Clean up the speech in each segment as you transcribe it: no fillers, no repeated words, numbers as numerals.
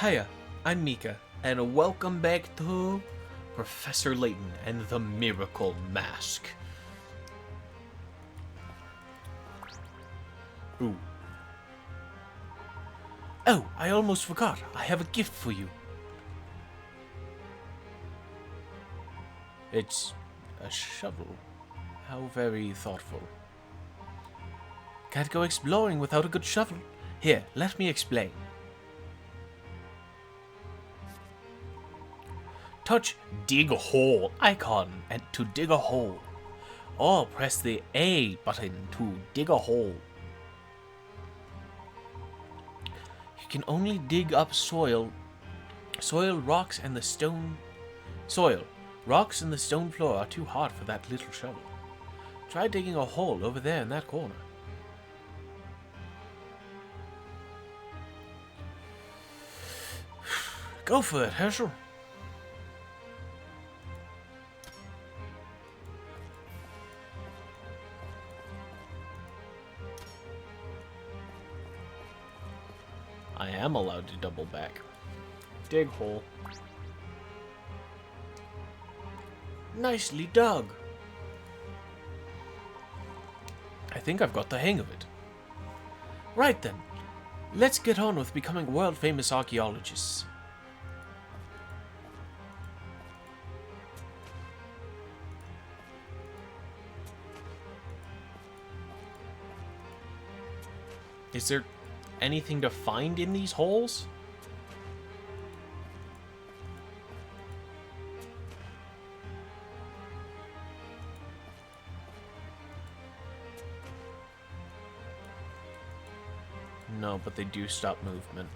Hiya, I'm Mika, and welcome back to Professor Layton and the Miracle Mask. Ooh. Oh, I almost forgot. I have a gift for you. It's a shovel. How very thoughtful. Can't go exploring without a good shovel. Here, let me explain. Touch dig a hole icon and to dig a hole. Or press the A button to dig a hole. You can only dig up soil, rocks, and the stone floor are too hard for that little shovel. Try digging a hole over there in that corner. Go for it, Herschel. I am allowed to double back. Dig hole. Nicely dug. I think I've got the hang of it. Right then, let's get on with becoming world-famous archaeologists. Is there anything to find in these holes? No, but they do stop movement.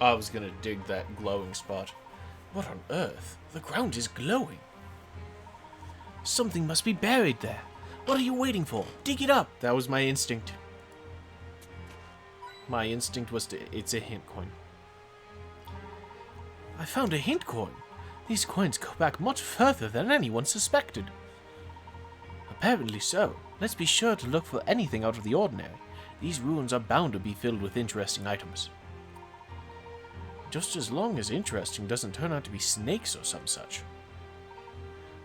I was gonna dig that glowing spot. What on earth? The ground is glowing. Something must be buried there. What are you waiting for? Dig it up! That was my instinct. My instinct was to... It's a hint coin. I found a hint coin. These coins go back much further than anyone suspected. Apparently so. Let's be sure to look for anything out of the ordinary. These ruins are bound to be filled with interesting items. Just as long as interesting doesn't turn out to be snakes or some such.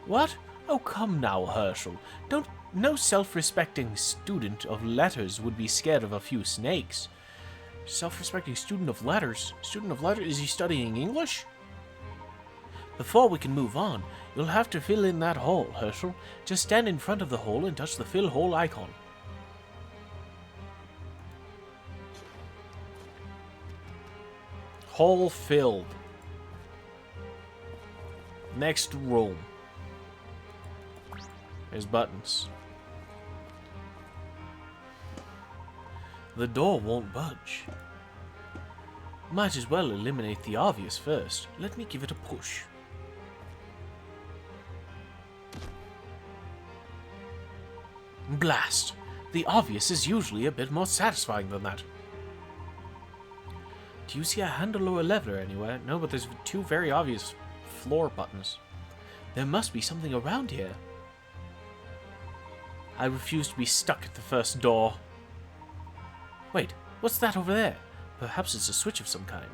What? Oh, come now, Herschel. No self-respecting student of letters would be scared of a few snakes. Self-respecting student of letters? Student of letters? Is he studying English? Before we can move on, you'll have to fill in that hole, Herschel. Just stand in front of the hole and touch the fill hole icon. Hole filled. Next room. There's buttons. The door won't budge. Might as well eliminate the obvious first. Let me give it a push. Blast! The obvious is usually a bit more satisfying than that. Do you see a handle or a lever anywhere? No, but there's two very obvious floor buttons. There must be something around here. I refuse to be stuck at the first door. Wait, what's that over there? Perhaps it's a switch of some kind.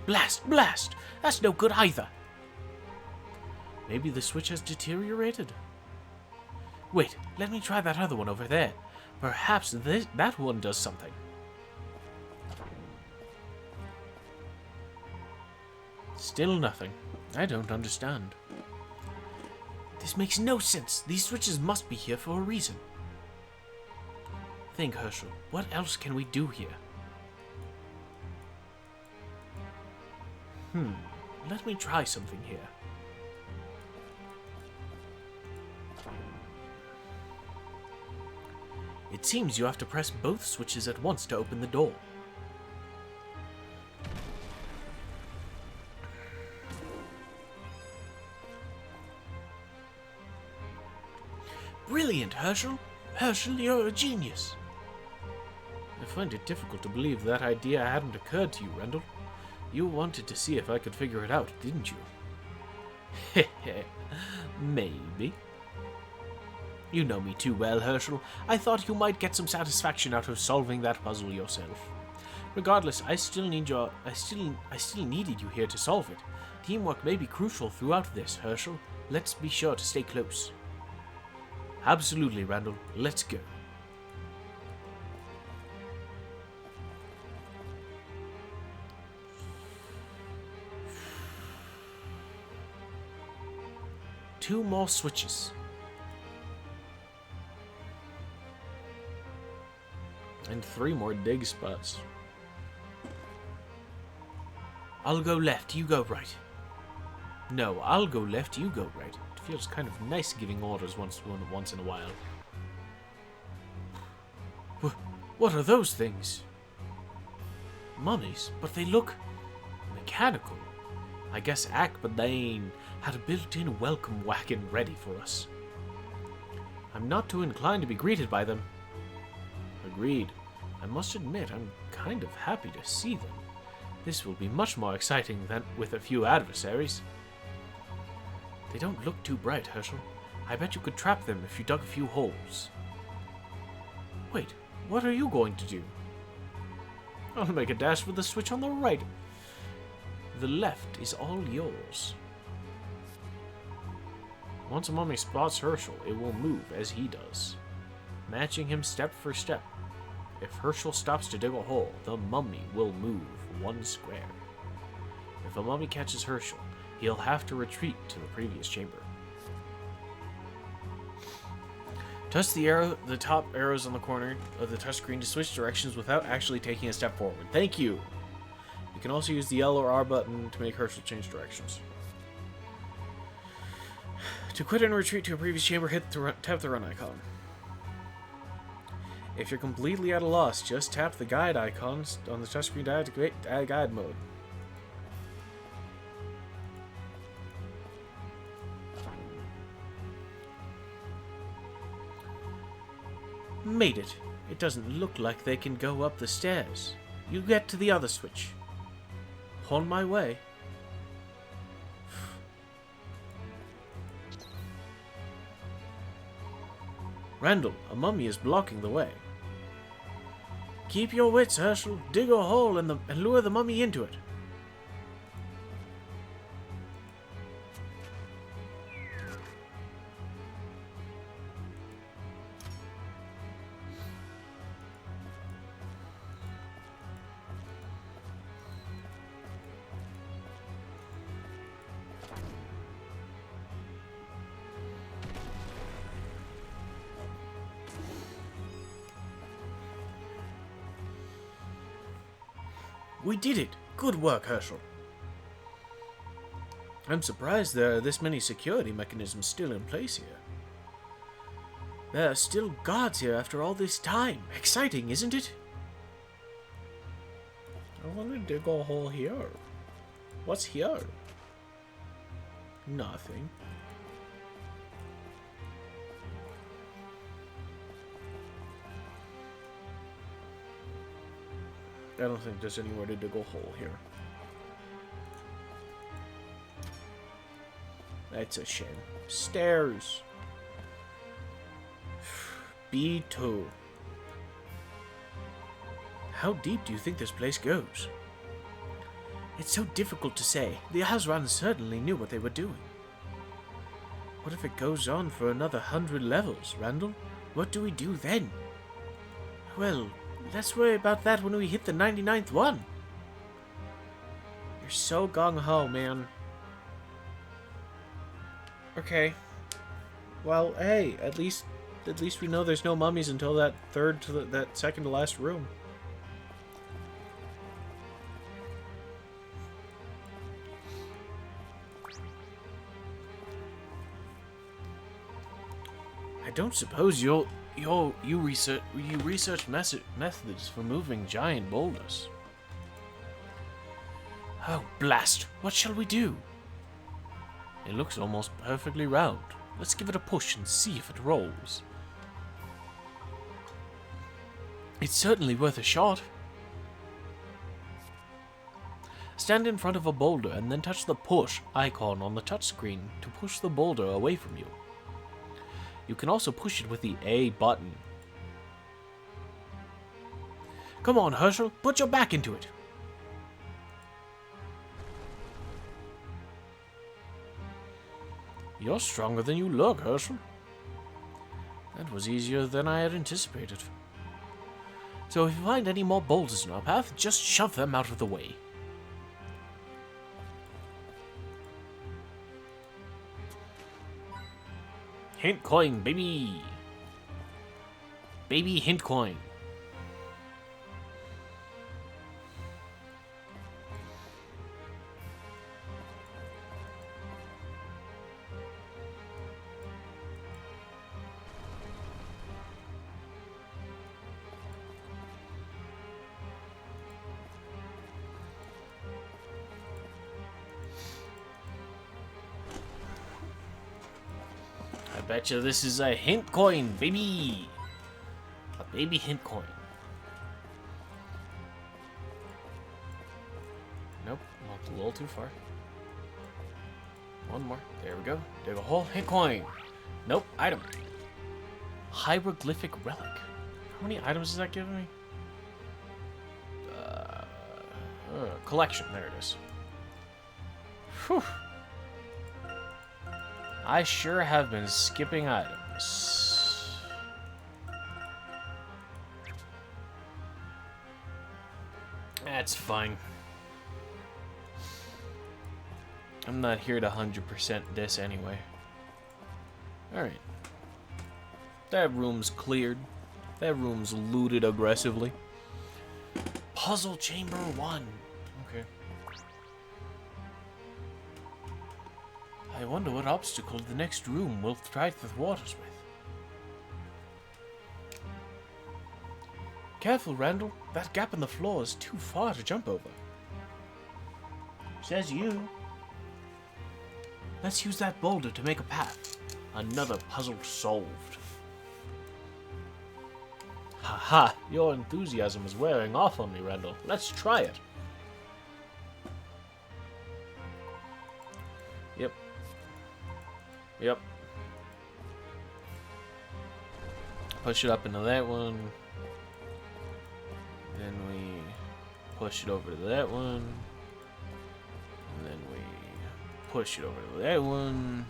Blast! Blast! That's no good either. Maybe the switch has deteriorated? Wait, let me try that other one over there. Perhaps that one does something. Still nothing. I don't understand. This makes no sense. These switches must be here for a reason. Think, Herschel. What else can we do here? Let me try something here. It seems you have to press both switches at once to open the door. Brilliant, Herschel! Herschel, you're a genius! I find it difficult to believe that idea hadn't occurred to you, Randall. You wanted to see if I could figure it out, didn't you? Heh. Maybe. You know me too well, Herschel. I thought you might get some satisfaction out of solving that puzzle yourself. Regardless, I still needed you here to solve it. Teamwork may be crucial throughout this, Herschel. Let's be sure to stay close. Absolutely, Randall. Let's go. Two more switches. And 3 more dig spots. I'll go left, you go right. No, I'll go left, you go right. It feels kind of nice giving orders once in a while. What are those things? Mummies, but they look mechanical. I guess Akbadain had a built-in welcome wagon ready for us. I'm not too inclined to be greeted by them. Agreed. I must admit, I'm kind of happy to see them. This will be much more exciting than with a few adversaries. They don't look too bright, Herschel. I bet you could trap them if you dug a few holes. Wait, what are you going to do? I'll make a dash for the switch on the right. The left is all yours. Once a mummy spots Herschel, it will move as he does, matching him step for step. If Herschel stops to dig a hole, the mummy will move 1 square. If a mummy catches Herschel, he'll have to retreat to the previous chamber. Touch the top arrows on the corner of the touchscreen to switch directions without actually taking a step forward. Thank you! You can also use the L or R button to make Herschel change directions. To quit and retreat to a previous chamber, tap the run icon. If you're completely at a loss, just tap the guide icons on the touchscreen to activate guide mode. Made it. It doesn't look like they can go up the stairs. You get to the other switch. On my way. Randall, a mummy is blocking the way. Keep your wits, Herschel. Dig a hole and lure the mummy into it. We did it! Good work, Herschel. I'm surprised there are this many security mechanisms still in place here. There are still guards here after all this time. Exciting, isn't it? I want to dig a hole here. What's here? Nothing. I don't think there's anywhere to dig a hole here. That's a shame. Stairs. B2. How deep do you think this place goes? It's so difficult to say. The Azran certainly knew what they were doing. What if it goes on for another 100 levels, Randall? What do we do then? Well, let's worry about that when we hit the 99th one. You're so gung-ho, man. Okay. Well, hey, at least we know there's no mummies until that that second to last room. I don't suppose you research methods for moving giant boulders. Oh, blast! What shall we do? It looks almost perfectly round. Let's give it a push and see if it rolls. It's certainly worth a shot. Stand in front of a boulder and then touch the push icon on the touchscreen to push the boulder away from you. You can also push it with the A button. Come on, Herschel, put your back into it. You're stronger than you look, Herschel. That was easier than I had anticipated. So if you find any more boulders in our path, just shove them out of the way. Hint coin, baby! Baby hint coin. I betcha this is a hint coin, baby! A baby hint coin. Nope, walked a little too far. One more. There we go. Dig a hole. Hint coin. Nope. Item. Hieroglyphic relic. How many items is that giving me? Collection. There it is. Whew. I sure have been skipping items. That's fine. I'm not here to 100% this anyway. Alright. That room's cleared. That room's looted aggressively. Puzzle Chamber 1. Okay. I wonder what obstacle the next room will try the waters with. Careful, Randall. That gap in the floor is too far to jump over. Says you. Let's use that boulder to make a path. Another puzzle solved. Haha, your enthusiasm is wearing off on me, Randall. Let's try it. Yep. Yep. Push it up into that one. Then we push it over to that one. And then we push it over to that one.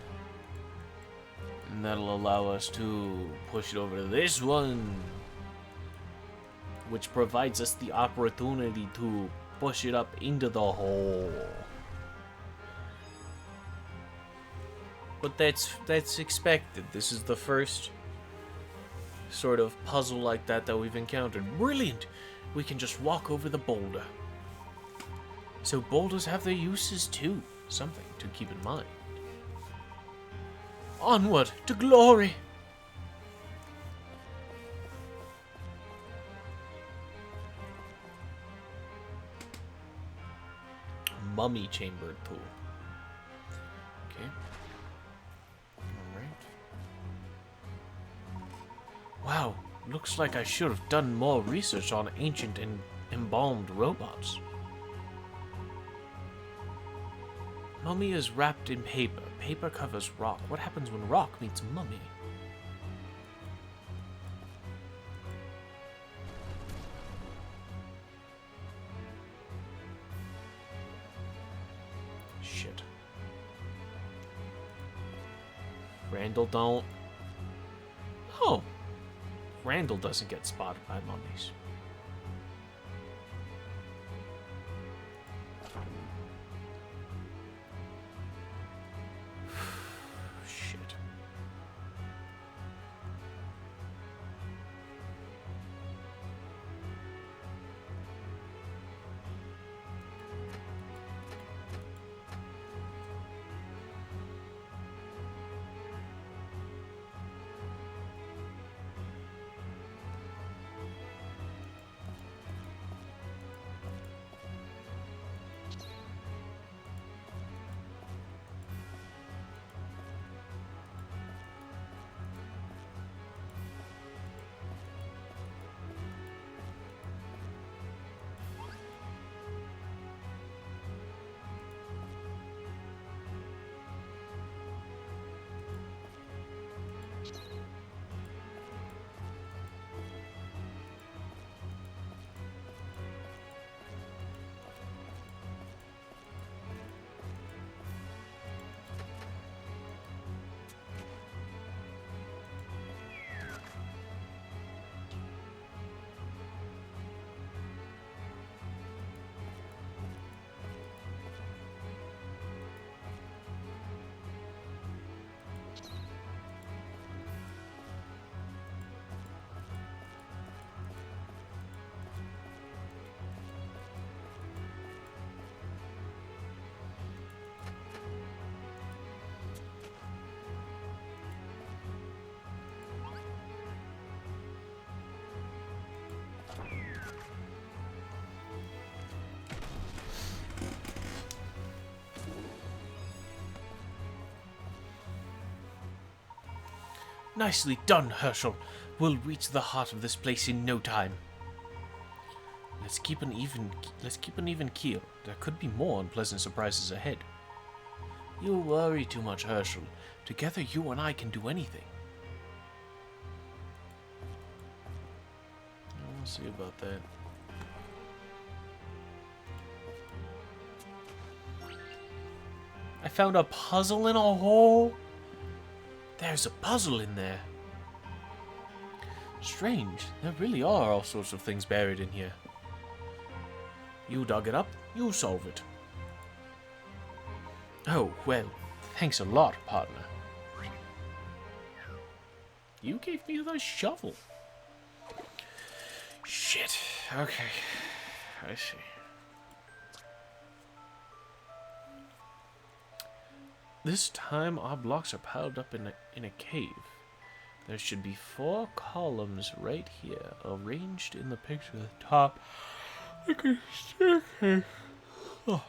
And that'll allow us to push it over to this one. Which provides us the opportunity to push it up into the hole. But that's expected. This is the first sort of puzzle like that we've encountered. Brilliant! We can just walk over the boulder. So boulders have their uses too. Something to keep in mind. Onward to glory! Mummy chamber tool. Okay. Alright. Wow, looks like I should have done more research on ancient and embalmed robots. Mummy is wrapped in paper. Paper covers rock. What happens when rock meets mummy? Shit. Randall don't... Oh. Randall doesn't get spotted by mummies. Shit. Nicely done, Herschel. We'll reach the heart of this place in no time. Let's keep an even keel. There could be more unpleasant surprises ahead. You worry too much, Herschel. Together you and I can do anything. We'll see about that. I found a puzzle in a hole. There's a puzzle in there. Strange. There really are all sorts of things buried in here. You dug it up, you solve it. Oh, well, thanks a lot, partner. You gave me the shovel. Shit. Okay. I see. This time our blocks are piled up in a cave. There should be 4 columns right here, arranged in the picture at the top, like a staircase. Oh.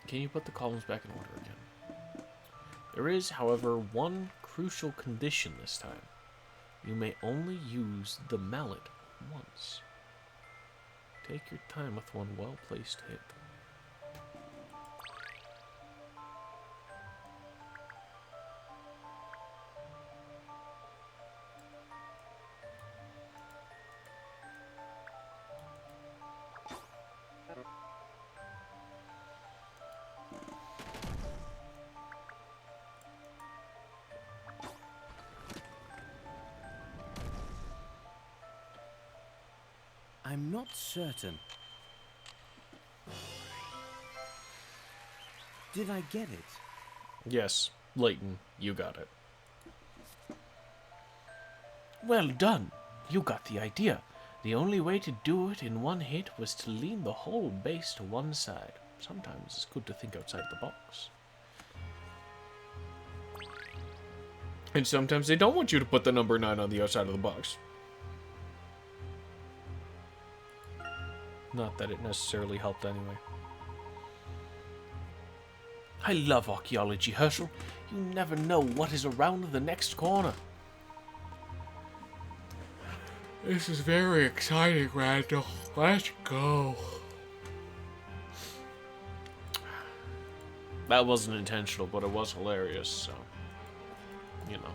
Can you put the columns back in order again? There is, however, one crucial condition this time. You may only use the mallet once. Take your time with one well-placed hit. I'm not certain. Did I get it? Yes, Layton, you got it. Well done. You got the idea. The only way to do it in one hit was to lean the whole base to one side. Sometimes it's good to think outside the box. And sometimes they don't want you to put the number 9 on the outside of the box. Not that it necessarily helped anyway. I love archaeology, Herschel. You never know what is around the next corner. This is very exciting, Randall. Let's go. That wasn't intentional, but it was hilarious, so, you know.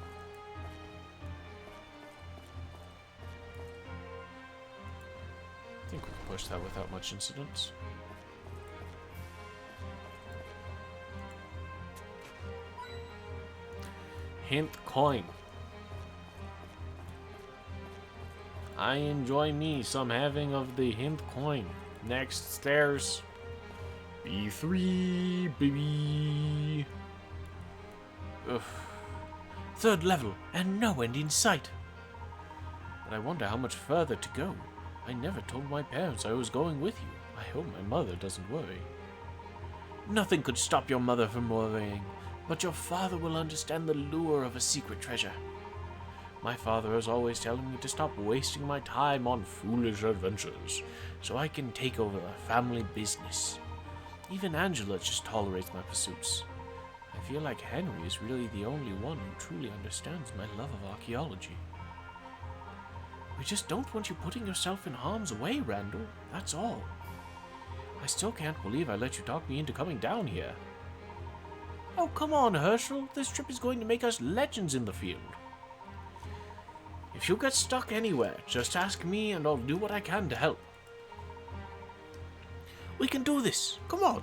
I think we can push that without much incidents. Hint coin. I enjoy me some having of the hint coin. Next stairs. B3, baby. Ugh. 3rd level, and no end in sight. But I wonder how much further to go. I never told my parents I was going with you. I hope my mother doesn't worry. Nothing could stop your mother from worrying, but your father will understand the lure of a secret treasure. My father is always telling me to stop wasting my time on foolish adventures, so I can take over the family business. Even Angela just tolerates my pursuits. I feel like Henry is really the only one who truly understands my love of archaeology. We just don't want you putting yourself in harm's way, Randall. That's all. I still can't believe I let you talk me into coming down here. Oh, come on, Herschel. This trip is going to make us legends in the field. If you get stuck anywhere, just ask me and I'll do what I can to help. We can do this. Come on.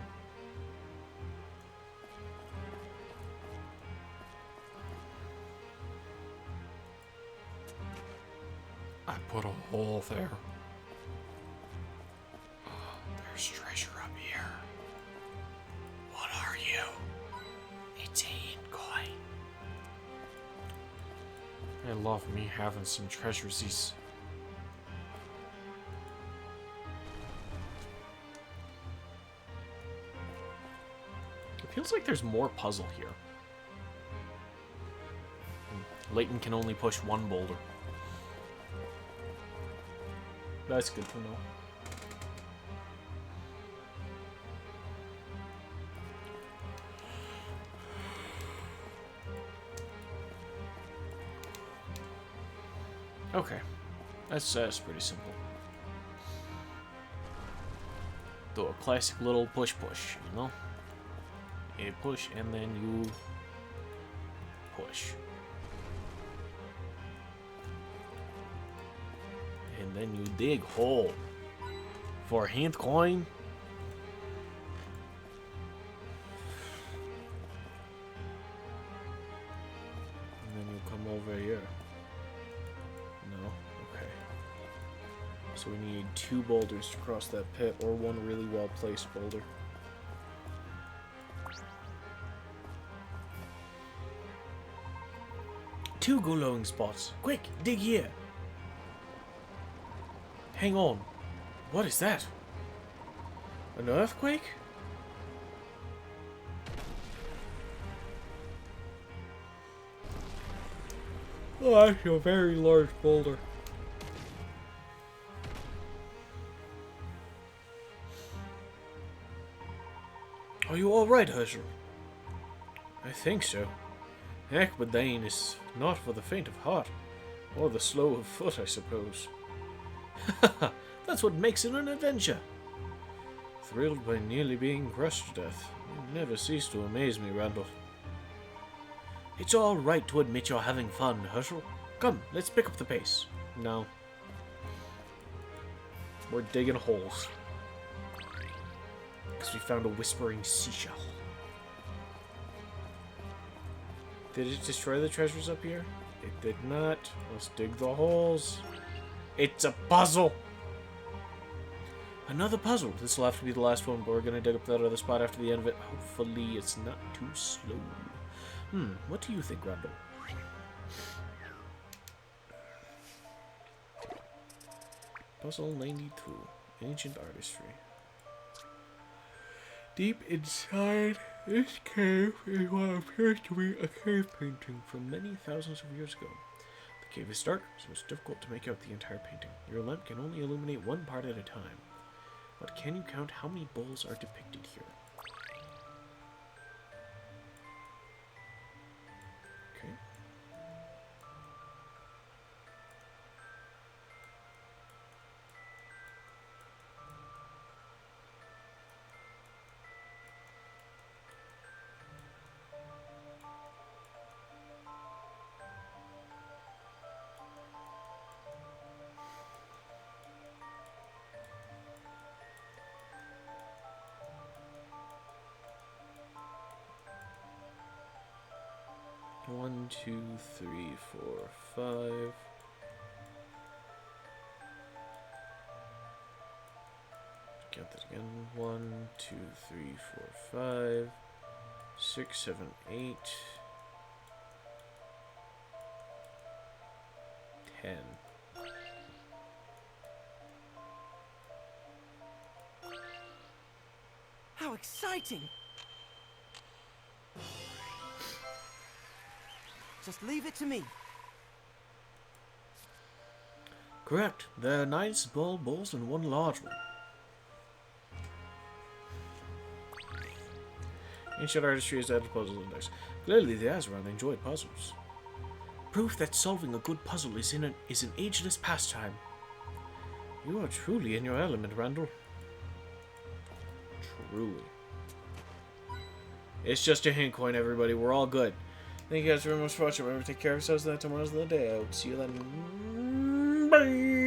I put a hole there. There's treasure up here. What are you? It's a hint coin. I love me having some treasuresies. It feels like there's more puzzle here. Layton can only push one boulder. That's good to know. Okay. That's pretty simple. Do a classic little push, you know? You push and then you push. And then you dig hole for a hint coin. And then you come over here. No? Okay. So we need 2 boulders to cross that pit, or 1 really well placed boulder. Two glowing spots. Quick, dig here. Hang on. What is that? An earthquake? Oh, that's a very large boulder. Are you alright, Herschel? I think so. Akbadain is not for the faint of heart, or the slow of foot, I suppose. That's what makes it an adventure. Thrilled by nearly being crushed to death. You never cease to amaze me, Randall. It's all right to admit you're having fun, Herschel. Come, let's pick up the pace. No. We're digging holes. Because we found a whispering seashell. Did it destroy the treasures up here? It did not. Let's dig the holes. It's a puzzle! Another puzzle. This will have to be the last one, but we're going to dig up that other spot after the end of it. Hopefully it's not too slow. What do you think, Randall? Puzzle 92. Ancient artistry. Deep inside this cave is what appears to be a cave painting from many thousands of years ago. The cave is dark, so it's difficult to make out the entire painting. Your lamp can only illuminate one part at a time. But can you count how many bulls are depicted here? Okay. One, two, three, four, five. Count that again. 1, 2, 3, 4, 5, 6, 7, 8, 10. How exciting! Just leave it to me. Correct. There are 9 small bowls and 1 large one. Ancient artistry is added puzzle index. Clearly the Azeroth enjoyed puzzles. Proof that solving a good puzzle is an ageless pastime. You are truly in your element, Randall. Truly. It's just a hint coin, everybody. We're all good. Thank you guys very much for watching. Remember, take care of yourselves. That tomorrow's the day. I will see you then. Bye.